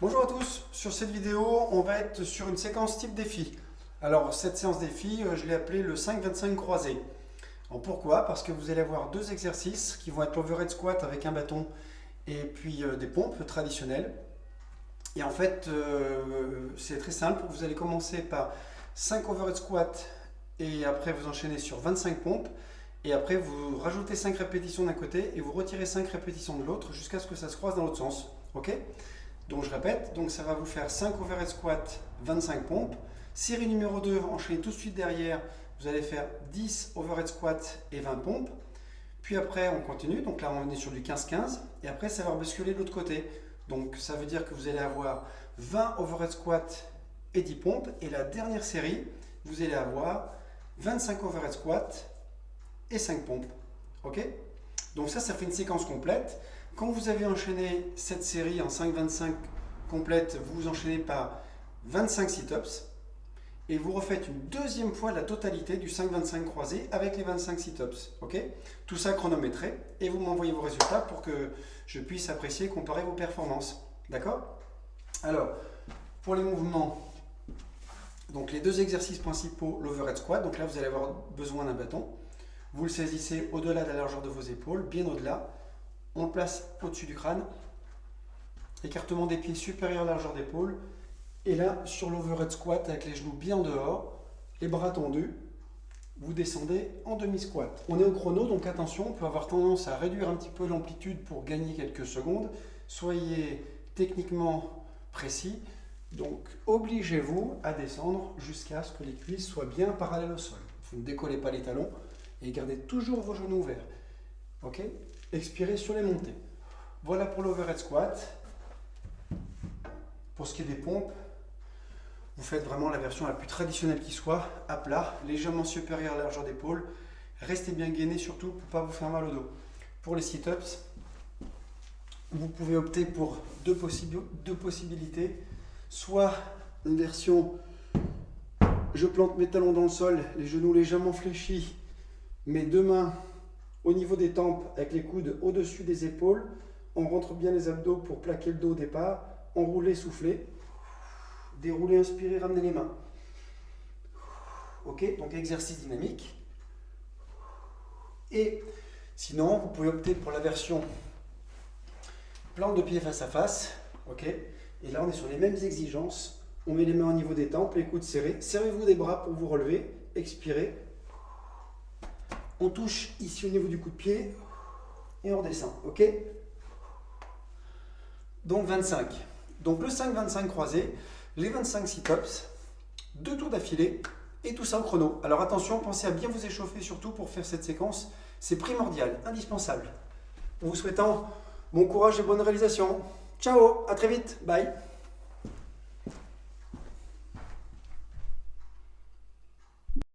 Bonjour à tous, sur cette vidéo on va être sur une séquence type défi. Alors cette séance défi je l'ai appelée le 5-25 croisé. Alors, pourquoi? Parce que vous allez avoir deux exercices qui vont être l'overhead squat avec un bâton et puis des pompes traditionnelles. Et en fait c'est très simple, vous allez commencer par 5 overhead squats et après vous enchaînez sur 25 pompes. Et après vous rajoutez 5 répétitions d'un côté et vous retirez 5 répétitions de l'autre jusqu'à ce que ça se croise dans l'autre sens. Ok? Donc je répète, donc ça va vous faire 5 overhead squats, 25 pompes. Série numéro 2, enchaînez tout de suite derrière, vous allez faire 10 overhead squats et 20 pompes. Puis après on continue, donc là on est sur du 15-15 et après ça va basculer de l'autre côté. Donc ça veut dire que vous allez avoir 20 overhead squats et 10 pompes. Et la dernière série, vous allez avoir 25 overhead squats et 5 pompes. Ok? Donc ça fait une séquence complète. Quand vous avez enchaîné cette série en 5-25 complète, vous enchaînez par 25 sit-ups et vous refaites une deuxième fois la totalité du 5-25 croisé avec les 25 sit-ups. Ok? Tout ça chronométré et vous m'envoyez vos résultats pour que je puisse apprécier et comparer vos performances. D'accord? Alors, pour les mouvements, donc les deux exercices principaux, l'overhead squat, donc là vous allez avoir besoin d'un bâton. Vous le saisissez au-delà de la largeur de vos épaules, bien au-delà. On le place au-dessus du crâne. Écartement des pieds supérieur à la largeur d'épaule. Et là, sur l'overhead squat, avec les genoux bien dehors, les bras tendus, vous descendez en demi-squat. On est au chrono, donc attention, on peut avoir tendance à réduire un petit peu l'amplitude pour gagner quelques secondes. Soyez techniquement précis. Donc, obligez-vous à descendre jusqu'à ce que les cuisses soient bien parallèles au sol. Vous ne décollez pas les talons. Et gardez toujours vos genoux ouverts. Ok? Expirez sur les montées. Voilà pour l'overhead squat. Pour ce qui est des pompes, vous faites vraiment la version la plus traditionnelle qui soit, à plat, légèrement supérieure à la largeur d'épaule. Restez bien gainé surtout pour ne pas vous faire mal au dos. Pour les sit-ups, vous pouvez opter pour deux possibilités. Soit une version, je plante mes talons dans le sol, les genoux légèrement fléchis, mes deux mains au niveau des tempes avec les coudes au-dessus des épaules. On rentre bien les abdos pour plaquer le dos au départ. Enrouler, souffler. Dérouler, inspirer, ramener les mains. Ok, donc exercice dynamique. Et sinon, vous pouvez opter pour la version plante de pied face à face. Ok, et là on est sur les mêmes exigences. On met les mains au niveau des tempes, les coudes serrés. Serrez-vous des bras pour vous relever. Expirez. On touche ici au niveau du coup de pied et on redescend, ok? Donc 25. Donc le 5-25 croisé, les 25 sit-ups, 2 tours d'affilée et tout ça au chrono. Alors attention, pensez à bien vous échauffer surtout pour faire cette séquence. C'est primordial, indispensable. En vous souhaitant bon courage et bonne réalisation. Ciao, à très vite, bye.